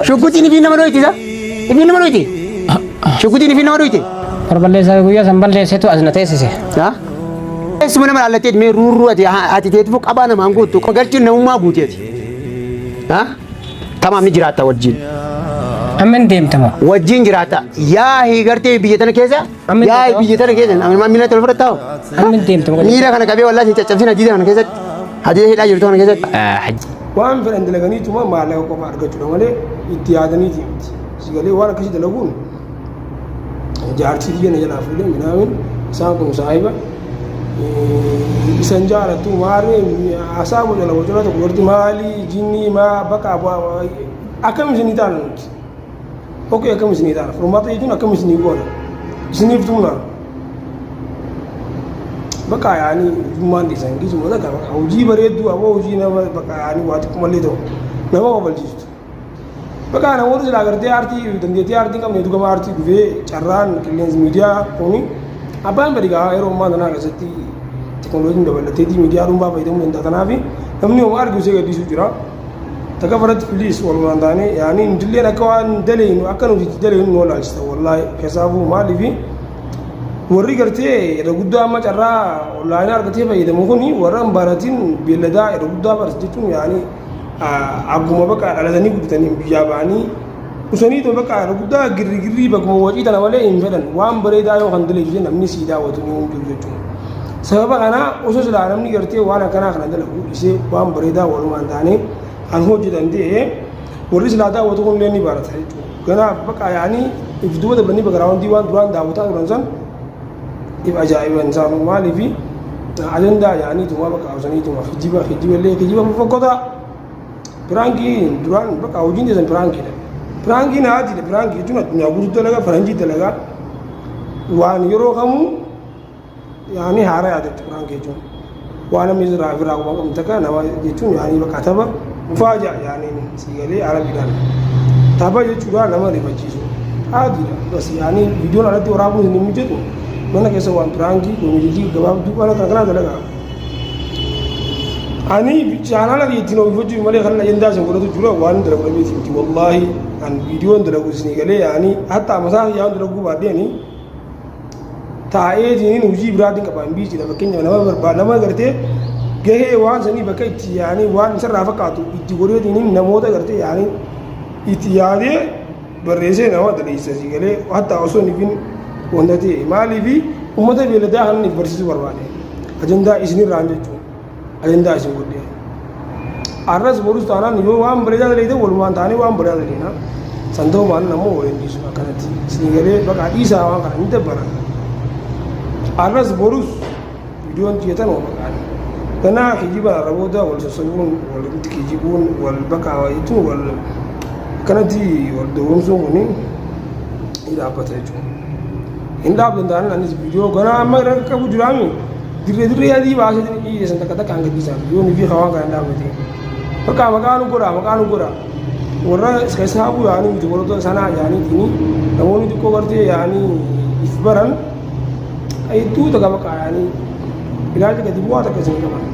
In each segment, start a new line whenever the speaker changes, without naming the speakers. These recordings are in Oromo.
Syukuti ni bina mana itu dah? Ini mana itu? Syukuti ni bina mana itu?
Perbalai saya gua sambalai saya tu azna tesi sih.
Hah? Semua nama Allah tiada meruru hati tiada fuk abana manggut tu. Kau kerja nama buat tiada. Hah? Tamam ni jirata wajin.
Amin dem tamam.
Wajin jirata. Ya hi kerja bijatan kesa? Ya hi bijatan kesa. Amin mina telur tahu.
Amin dem tamam.
Ni dah kan kabi Allah sih cacap sih nanti dah kan kesa. Hadi hilah jurut kan kesa.
waan fedhan dalaganiituma maallaqa qofa argachuudha malee itti yaadaniiti sigalee waan akkasii dalaguun jaartii biyya na jalaa fuudhee minaamin isaan kun saahiba isan jaalatu maarree haasaa bocala bocala tokko warti maalii jinnii maa bakka akkam isinii taana nuti okkee akkam isinii taana furmaata jechuun akkam isinii goona isiniif tumna bakka yaani jummaan dhiisan gisuma takka hojii bareedduu aboo hojii nama bakka yaani waa xiqqoo mallee ta'u nama qabalchiistu bakka namoota silaa gartee aartii dandeettii aartii qabne hedduu gama aartii dhufee carraan qilleensi miidiyaa kuni abbaan badi gaa yeroo ammaa tanaa keessatti teekinooloojiin dabalateetii miidiyaa dhuunfaa fayyadamuu danda'a tanaafi namni homaa argu isee gaddisuu jira takka faratti filiis walumaan taane yaani nutilleen akka waan daleenu akka nuti daleenu nuu laalchisa wallaahi keessaafuu maaliifi warri gartee irra guddaa amma carraa onlaayinaa argatee fayyadamu kuni warra hin baratin beelladaa irra guddaa barate jechuun yaani akkuma bakka dhalatanii guddatanii biyyaa ba'anii usanii too bakka irra guddaa girrii bakkuma wacii tana malee hin fedhan waan bareedaa yoo kan daleetu jee namni sii daawwatu ni jiru jechuudha. Sababa kanaa osoo silaa namni gartee waan akkanaa kana dalagu isee waan bareedaa walumaan taanee kan hojjetan ta'ee warri silaa daawwatu kun illee ni barata jechuudha. Ganaa bakka yaani ifduma dabalanii backgroundii waan duraan daawwataa turan san if ajaa'iban isaan maaliifi ajandaa yaanii tuma bakka hawsanii tuma hijiba illee hijiba fokkota piraankii duraan bakka hojiin keessan piraankiidha. Piraankiin haatiidha piraankii jechuun addunyaa guutuu dalagaa faranjii dalagaa waan yeroo kamuu yaanii haara yaadatti piraanki jechuun waan namni irraa kuma qabnu nama jechuun yaanii bakka tapha dhufaa yaanii siigalee arabiidhaan tapha jechuudha nama rifachiisu haatiidha bas yaanii viidiyoon alatti waraabuun hin mijatu mana keessa waan piraanki koomedii gabaabduu waan kana dalagaa ani chaanala ittiin ofiifachuu malee kan ajandaa isin godhatu jira waan dalagu dhabeeti miti wallaahi an viidiyoon dalagu isinii galee yaanii hatta masaa yaan dalaguu baaddeeni taa'ee jiniin hojii biraatiin qabaan biicidha fakkeenya nama barbaada nama gartee gahee waan sanii bakka itti yaanii waan isarraa fakkaatu itti godheetiniin namoota gartee yaanii itti yaadee barreessee nama daleessa sii galee hatta osoo nifin wanta ta'e maaliifi uummata beeladaa kan inni barsiisuu barbaade ajandaa isinirraan jechuun ajandaa isin godhee arras borus taanaan yoo waan bareedaa daleete walumaan taanee waan bareedaa daleena san ta'u maan namoo waliin dhiisu akkanatti isin galee bakka dhiisaa waan kana ni dabbara arras borus viidiyoon xiyyeetan oo maqaan ganaa kijiba arraboota wal sossobuun wal kijibuun wal bakka jechuun wal akkanatti wal doomsuun kuni ni dhaabbata jechuudha. Indah bendaran anis video karena amma mereka kabu jurami dire adi bahasa ini iya santai kata kangen bisa yo ni kawan kan dah mesti makanu gora warna sekali sahabu ya ni itu kalau tu sana ya ni ini namun itu kau kerja ya ni isbaran itu tak apa kaya ni bila kita dibuat tak kesini kaman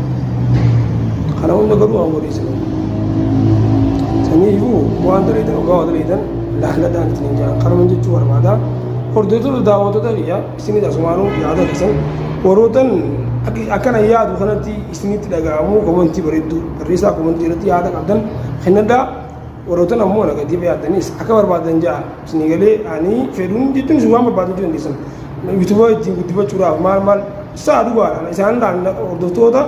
karena untuk guru anggur di sini sini ibu buat dari itu kau dari itu dah dan sini jangan karena mencuci warna hordootoota daawwattoota biyya isinii asumaanuu yaada keessan warrootan akkana yaadu kanatti isinitti dhaga'amuu komantii bareedduu barreessaa komantii irratti yaada qabdan kennadhaa warrootan ammoo negatiiva yaadanis akka barbaadan ja'a isinii galee ani fedhuun jechuun isin waan barbaadu jechuu dandeessan yuutuuba ittiin guddifachuudhaaf maal isaa dhugaadha isaan hordoftoota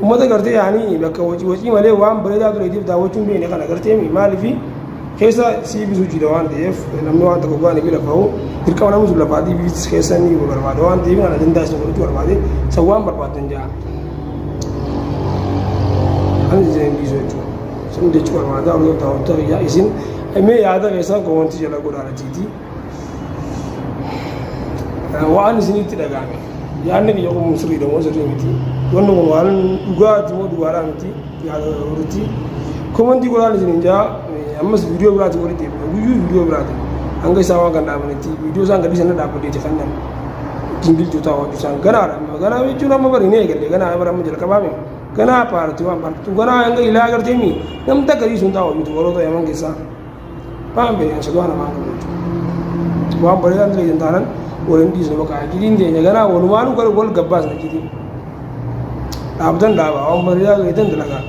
uummata gartee yaanii bakka wacii malee waan bareedaa tureetiif daawwachuun beekne kana gartee maaliifi keessa sii bisu jira waan ta'eef namni waan tokko goone bila fa'u dirqama namni sun lafaatii biis keessa ni barbaada waan ta'eef kana dandaas nu godhachuu barbaade sawwaan barbaadan jaa ani jeen bisu jechuudha sun jechuu barbaada yoo ta'u yaa isin mee yaada keessa goonti jala godhaala jiiti waan isinitti dhagaame yaadni biyya kun sirriidha moo sirrii miti wanni kun waan dhugaati moo dhugaadhaa miti yaada walitti komantii godhaan isinin jaa ammas viidiyoo biraati walitti guyyuu viidiyoo biraati hanga isaa waan kan dhaabanitti viidiyoo isaan gadhiisan dhaabbadeeti kannan jingilchuu ta'a hojii isaan ganaadha ganaa jechuun amma bari ni eegalle ganaa bara amma jalqabaame ganaa paartii waan paartii ganaa hanga ilaa agartee mi namni takka dhiisuun ta'a hojii warroota yaman keessaa waan beekan saduu namaa kan waan bareedaan ta'e taanan waliin dhiisnu bakka jidiin teenya ganaa walumaan wal gabbaasna jidiin dhaabatan dhaaba waan bareedaa ta'e dalagaa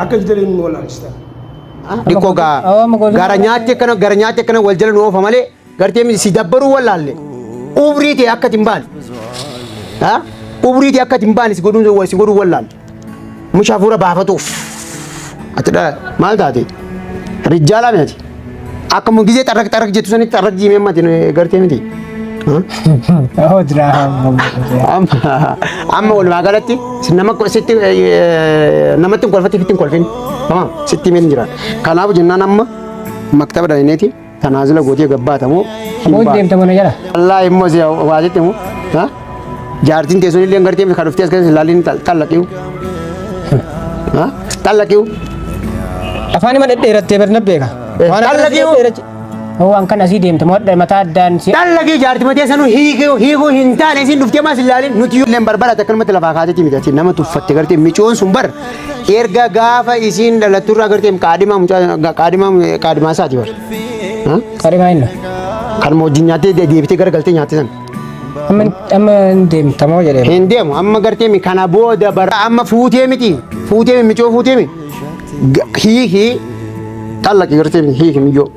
akka jiddalee inni wal laalchistaa.
Dikko gara nyaatti akkana wal jala nu oofa malee gartee si dabbaruu wallaalle ubriiti akka timbaan ubriiti akka timbaan si godhuu wallaalle mushaa fuura baafatuuf atidha maal taate rijjaala miti akka mun gizee xarrak jettu sanitti xarrak jiimee mati gartee miti. Amma walumaa galatti namatti kolfatti fittiin kolfin tamam sitti min jira kanaaf jennaan amma maktaba dhaneeti tanaazila gootee gabbaatamoo
Moo deemtamoo na jala.
Allah immoo si waasitti immoo jaartiin teessoon illee gartee kan dhuftee as keessatti ilaalin tallaqiu tallaqiu
Afaan ima dhedheerattee barna beeka.
tallaqiu
Waan kan asii deemtamoo mataa addaan si
tallaqii jaartii matee sanuu hiikuu hin taane isin dhuftee maas ilaalin nuti illee barbara akkanumatti lafaa kaatetti midhatti nama tuffatte gartee micoon sun bar erga gaafa isiin dhalatturraa gartee qaadimaa isaati bar
qaadimaa inna.
kan wajjin nyaattee deebitee garagaltee nyaatte sana.
Amma deemtamoo jedhee.
Hin deemu amma gartee mi kana booda bara amma fuutee miti fuutee micoo fuutee mi hiikii tallaqii gartee mi hiikii mijoo.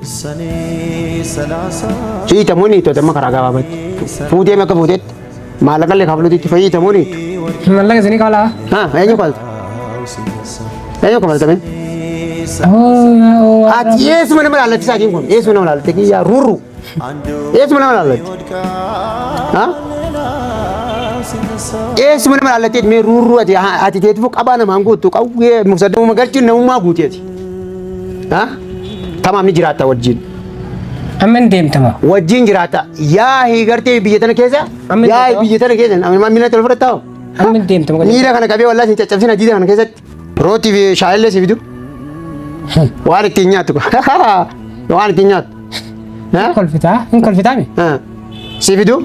Hiitamoo ni itti amma karaa gabaabatti fuutee mi akka fuuteetti maallaqallee kafaluutti itti fayyitamoo ni itti.
Mallaqa isinii kaalaa.
Eenyu kafalta? Eenyu kafaltame? Ati eessuma nama laallatti isaatiin kun eessuma nama laallatti kiyyaa rurru eessuma nama laallatti eessuma nama laallatti mee rurru ati teetifu qabaa namaan guuttu qawwee musadamuma galchuun namummaa guuteeti tamaam ni jiraatta wajjin.
Amma hin deemtamoo.
Wajjin jiraatta yaa hiigartee biyya tana keessa yaa biyya tana keessa miila tana fudhattaa'u.
Amma hin deemtamoo.
Miila kana qabee wallaahi hin caccabsina jiidha kana keessatti rootii fi shaayillee si fidu. Waan ittiin nyaattu waan ittiin nyaattu.
Hin kolfitaa mi?
Si fidu?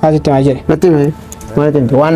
Asitti maa jedhe.
Natti waan